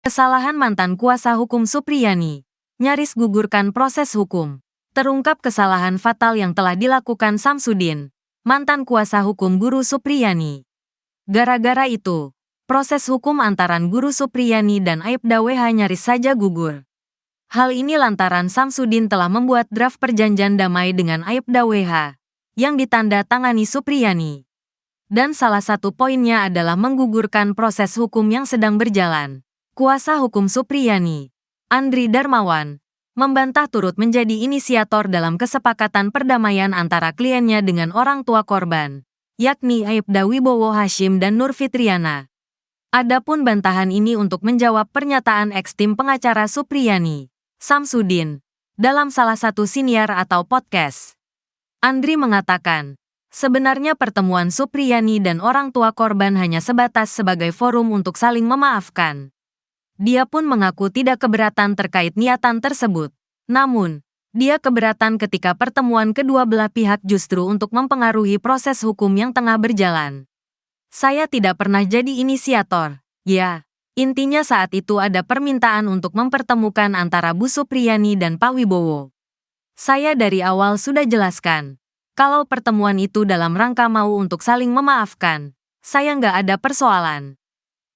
Kesalahan mantan kuasa hukum Supriyani. Nyaris gugurkan proses hukum. Terungkap kesalahan fatal yang telah dilakukan Samsudin, mantan kuasa hukum Guru Supriyani. Gara-gara itu, proses hukum antaran Guru Supriyani dan Aibda WH nyaris saja gugur. Hal ini lantaran Samsudin telah membuat draft perjanjian damai dengan Aibda WH, yang ditanda tangani Supriyani. Dan salah satu poinnya adalah menggugurkan proses hukum yang sedang berjalan. Kuasa hukum Supriyani, Andri Darmawan, membantah turut menjadi inisiator dalam kesepakatan perdamaian antara kliennya dengan orang tua korban, yakni Aibda Wibowo Hashim dan Nur Fitriana. Adapun bantahan ini untuk menjawab pernyataan eks-tim pengacara Supriyani, Samsudin, dalam salah satu siniar atau podcast. Andri mengatakan, sebenarnya pertemuan Supriyani dan orang tua korban hanya sebatas sebagai forum untuk saling memaafkan. Dia pun mengaku tidak keberatan terkait niatan tersebut. Namun, dia keberatan ketika pertemuan kedua belah pihak justru untuk mempengaruhi proses hukum yang tengah berjalan. Saya tidak pernah jadi inisiator. Ya, intinya saat itu ada permintaan untuk mempertemukan antara Bu Supriyani dan Pak Wibowo. Saya dari awal sudah jelaskan, kalau pertemuan itu dalam rangka mau untuk saling memaafkan, saya nggak ada persoalan.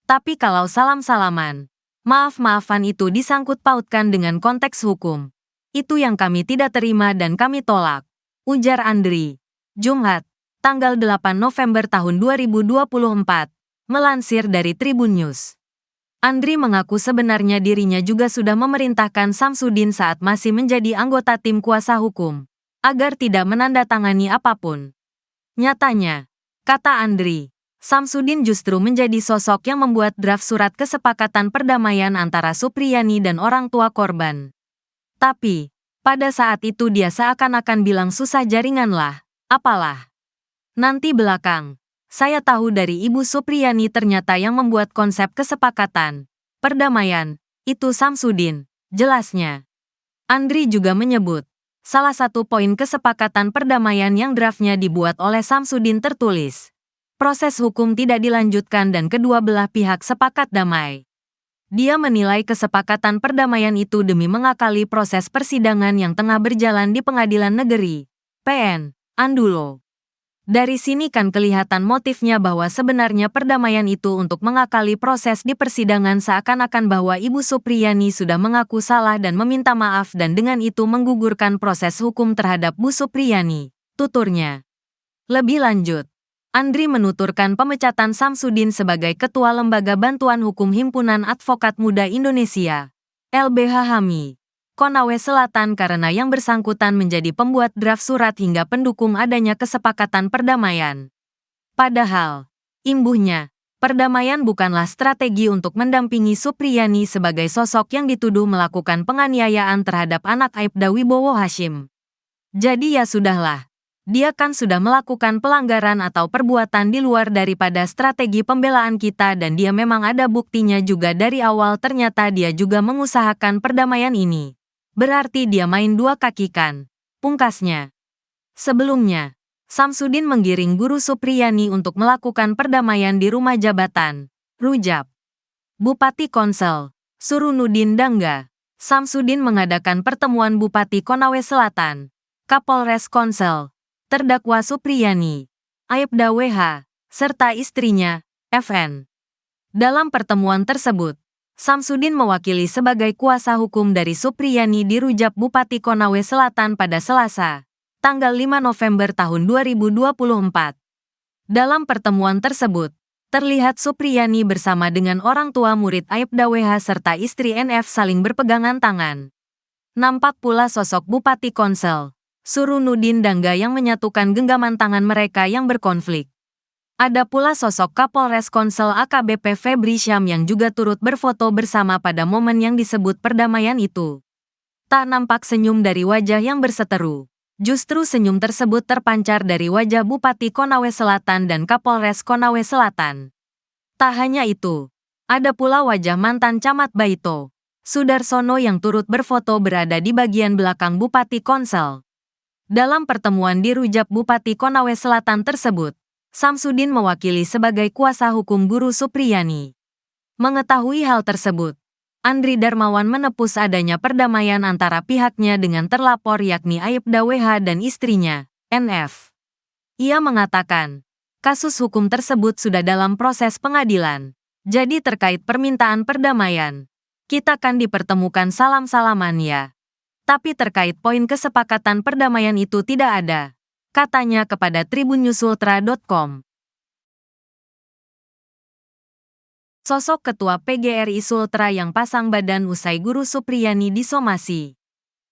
Tapi kalau salam-salaman, maaf-maafan itu disangkut pautkan dengan konteks hukum. Itu yang kami tidak terima dan kami tolak, ujar Andri. Jumat, tanggal 8 November tahun 2024, melansir dari Tribun News. Andri mengaku sebenarnya dirinya juga sudah memerintahkan Samsudin saat masih menjadi anggota tim kuasa hukum, agar tidak menandatangani apapun. Nyatanya, kata Andri, Samsudin justru menjadi sosok yang membuat draft surat kesepakatan perdamaian antara Supriyani dan orang tua korban. Tapi, pada saat itu dia seakan-akan bilang susah jaringan lah, apalah. Nanti belakang, saya tahu dari Ibu Supriyani ternyata yang membuat konsep kesepakatan perdamaian, itu Samsudin, jelasnya. Andri juga menyebut, salah satu poin kesepakatan perdamaian yang draftnya dibuat oleh Samsudin tertulis. Proses hukum tidak dilanjutkan dan kedua belah pihak sepakat damai. Dia menilai kesepakatan perdamaian itu demi mengakali proses persidangan yang tengah berjalan di Pengadilan Negeri, PN, Andulo. Dari sini kan kelihatan motifnya bahwa sebenarnya perdamaian itu untuk mengakali proses di persidangan seakan-akan bahwa Ibu Supriyani sudah mengaku salah dan meminta maaf dan dengan itu menggugurkan proses hukum terhadap Bu Supriyani, tuturnya. Lebih lanjut, Andri menuturkan pemecatan Samsudin sebagai Ketua Lembaga Bantuan Hukum Himpunan Advokat Muda Indonesia, LBH HAMI, Konawe Selatan karena yang bersangkutan menjadi pembuat draft surat hingga pendukung adanya kesepakatan perdamaian. Padahal, imbuhnya, perdamaian bukanlah strategi untuk mendampingi Supriyani sebagai sosok yang dituduh melakukan penganiayaan terhadap anak Aibda Wibowo Hashim. Jadi ya sudahlah. Dia kan sudah melakukan pelanggaran atau perbuatan di luar daripada strategi pembelaan kita dan dia memang ada buktinya juga dari awal ternyata dia juga mengusahakan perdamaian ini. Berarti dia main dua kaki kan, pungkasnya. Sebelumnya, Samsudin menggiring Guru Supriyani untuk melakukan perdamaian di rumah jabatan, Rujab. Bupati Konsel, Surunudin Dangga, Samsudin mengadakan pertemuan Bupati Konawe Selatan, Kapolres Konsel, terdakwa Supriyani, Aibda WH, serta istrinya, FN. Dalam pertemuan tersebut, Samsudin mewakili sebagai kuasa hukum dari Supriyani di Rujab Bupati Konawe Selatan pada Selasa, tanggal 5 November tahun 2024. Dalam pertemuan tersebut, terlihat Supriyani bersama dengan orang tua murid Aibda WH serta istri NF saling berpegangan tangan. Nampak pula sosok Bupati Konsel, Surunudin Dangga yang menyatukan genggaman tangan mereka yang berkonflik. Ada pula sosok Kapolres Konsel AKBP Febri Syam yang juga turut berfoto bersama pada momen yang disebut perdamaian itu. Tak nampak senyum dari wajah yang berseteru. Justru senyum tersebut terpancar dari wajah Bupati Konawe Selatan dan Kapolres Konawe Selatan. Tak hanya itu, ada pula wajah mantan Camat Baito, Sudarsono yang turut berfoto berada di bagian belakang Bupati Konsel. Dalam pertemuan di Rujab Bupati Konawe Selatan tersebut, Samsudin mewakili sebagai kuasa hukum Guru Supriyani. Mengetahui hal tersebut, Andri Darmawan menepus adanya perdamaian antara pihaknya dengan terlapor yakni Aibda WH dan istrinya, NF. Ia mengatakan, kasus hukum tersebut sudah dalam proses pengadilan. Jadi terkait permintaan perdamaian, kita kan dipertemukan salam-salaman ya. Tapi terkait poin kesepakatan perdamaian itu tidak ada, katanya kepada tribunnyusultra.com. Sosok Ketua PGRI Sultra yang pasang badan usai Guru Supriyani disomasi.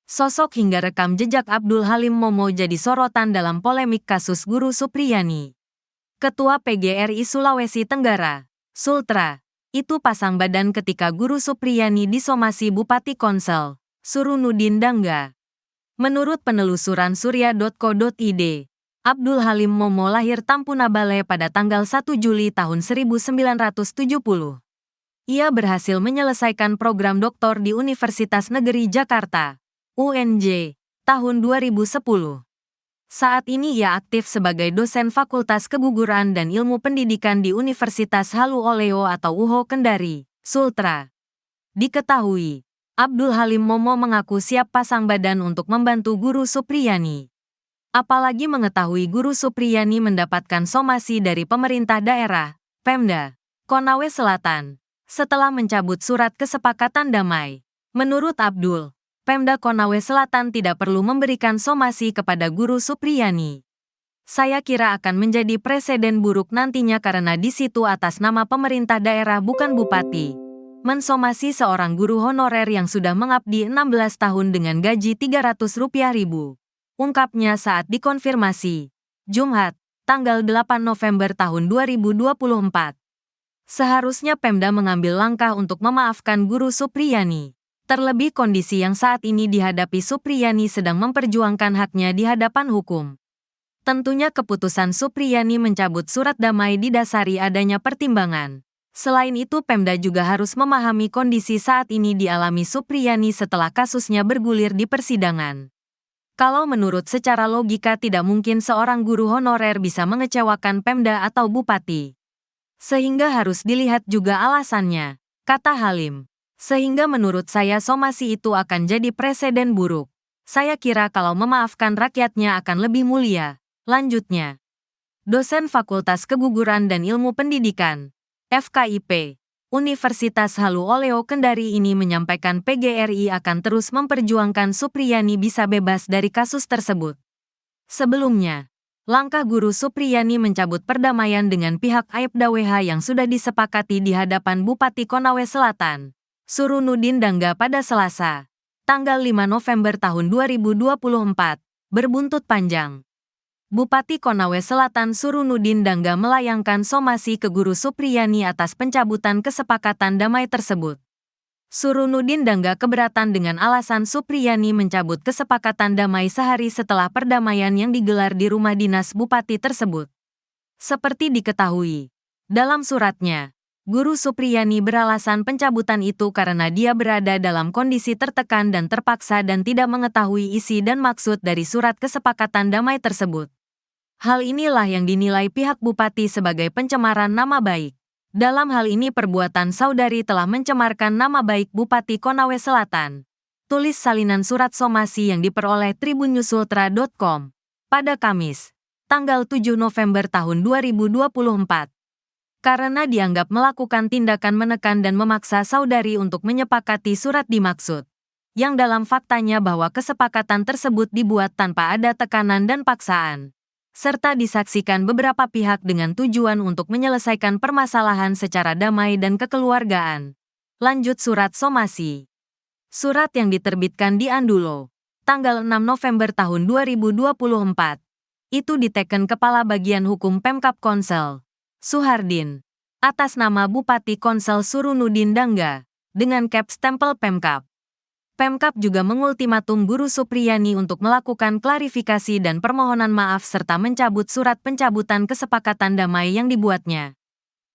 Sosok hingga rekam jejak Abdul Halim Momo jadi sorotan dalam polemik kasus Guru Supriyani. Ketua PGRI Sulawesi Tenggara, Sultra, itu pasang badan ketika Guru Supriyani disomasi Bupati Konsel, Surunudin Dangga. Menurut penelusuran surya.co.id, Abdul Halim Momo lahir Tampunabale pada tanggal 1 Juli tahun 1970. Ia berhasil menyelesaikan program doktor di Universitas Negeri Jakarta, UNJ, tahun 2010. Saat ini ia aktif sebagai dosen Fakultas Keguguran dan Ilmu Pendidikan di Universitas Halu Oleo atau UHO Kendari, Sultra. Diketahui, Abdul Halim Momo mengaku siap pasang badan untuk membantu Guru Supriyani. Apalagi mengetahui Guru Supriyani mendapatkan somasi dari pemerintah daerah, Pemda, Konawe Selatan, setelah mencabut surat kesepakatan damai. Menurut Abdul, Pemda Konawe Selatan tidak perlu memberikan somasi kepada Guru Supriyani. Saya kira akan menjadi presiden buruk nantinya karena di situ atas nama pemerintah daerah bukan bupati. Mensomasi seorang guru honorer yang sudah mengabdi 16 tahun dengan gaji Rp300.000. Ungkapnya saat dikonfirmasi, Jumat, tanggal 8 November tahun 2024. Seharusnya Pemda mengambil langkah untuk memaafkan Guru Supriyani. Terlebih kondisi yang saat ini dihadapi Supriyani sedang memperjuangkan haknya di hadapan hukum. Tentunya keputusan Supriyani mencabut surat damai didasari adanya pertimbangan. Selain itu Pemda juga harus memahami kondisi saat ini dialami Supriyani setelah kasusnya bergulir di persidangan. Kalau menurut secara logika tidak mungkin seorang guru honorer bisa mengecewakan Pemda atau bupati. Sehingga harus dilihat juga alasannya, kata Halim. Sehingga menurut saya somasi itu akan jadi presiden buruk. Saya kira kalau memaafkan rakyatnya akan lebih mulia, lanjutnya. Dosen Fakultas Keguguran dan Ilmu Pendidikan, FKIP, Universitas Halu Oleo Kendari ini menyampaikan PGRI akan terus memperjuangkan Supriyani bisa bebas dari kasus tersebut. Sebelumnya, langkah Guru Supriyani mencabut perdamaian dengan pihak Aibda WH yang sudah disepakati di hadapan Bupati Konawe Selatan, Surunudin Dangga pada Selasa, tanggal 5 November tahun 2024, berbuntut panjang. Bupati Konawe Selatan Surunudin Dangga melayangkan somasi ke Guru Supriyani atas pencabutan kesepakatan damai tersebut. Surunudin Dangga keberatan dengan alasan Supriyani mencabut kesepakatan damai sehari setelah perdamaian yang digelar di rumah dinas Bupati tersebut. Seperti diketahui, dalam suratnya, Guru Supriyani beralasan pencabutan itu karena dia berada dalam kondisi tertekan dan terpaksa dan tidak mengetahui isi dan maksud dari surat kesepakatan damai tersebut. Hal inilah yang dinilai pihak Bupati sebagai pencemaran nama baik. Dalam hal ini perbuatan saudari telah mencemarkan nama baik Bupati Konawe Selatan. Tulis salinan surat somasi yang diperoleh tribunnyusultra.com pada Kamis, tanggal 7 November tahun 2024. Karena dianggap melakukan tindakan menekan dan memaksa saudari untuk menyepakati surat dimaksud. Yang dalam faktanya bahwa kesepakatan tersebut dibuat tanpa ada tekanan dan paksaan. Serta disaksikan beberapa pihak dengan tujuan untuk menyelesaikan permasalahan secara damai dan kekeluargaan. Lanjut surat somasi. Surat yang diterbitkan di Andulo, tanggal 6 November tahun 2024. Itu diteken Kepala Bagian Hukum Pemkab Konsel, Suhardin, atas nama Bupati Konsel Surunudin Dangga, dengan cap stempel Pemkab. Pemkab juga mengultimatum Guru Supriyani untuk melakukan klarifikasi dan permohonan maaf serta mencabut surat pencabutan kesepakatan damai yang dibuatnya.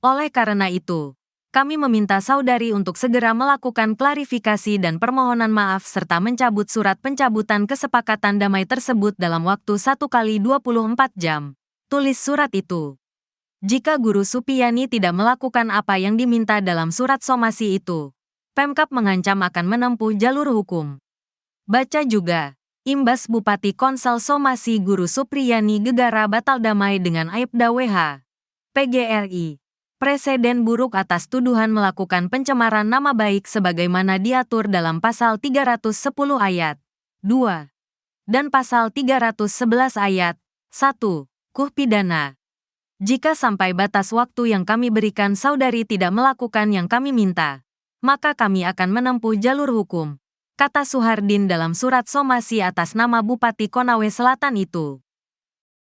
Oleh karena itu, kami meminta saudari untuk segera melakukan klarifikasi dan permohonan maaf serta mencabut surat pencabutan kesepakatan damai tersebut dalam waktu 1x24 jam. Tulis surat itu. Jika Guru Supriyani tidak melakukan apa yang diminta dalam surat somasi itu, Pemkab mengancam akan menempuh jalur hukum. Baca juga, imbas Bupati Konsel Somasi Guru Supriyani gegara batal damai dengan Aibda WH. PGRI. Presiden buruk atas tuduhan melakukan pencemaran nama baik sebagaimana diatur dalam Pasal 310 Ayat 2 dan Pasal 311 Ayat 1 KUH Pidana. Jika sampai batas waktu yang kami berikan saudari tidak melakukan yang kami minta, maka kami akan menempuh jalur hukum, kata Suhardin dalam surat somasi atas nama Bupati Konawe Selatan itu.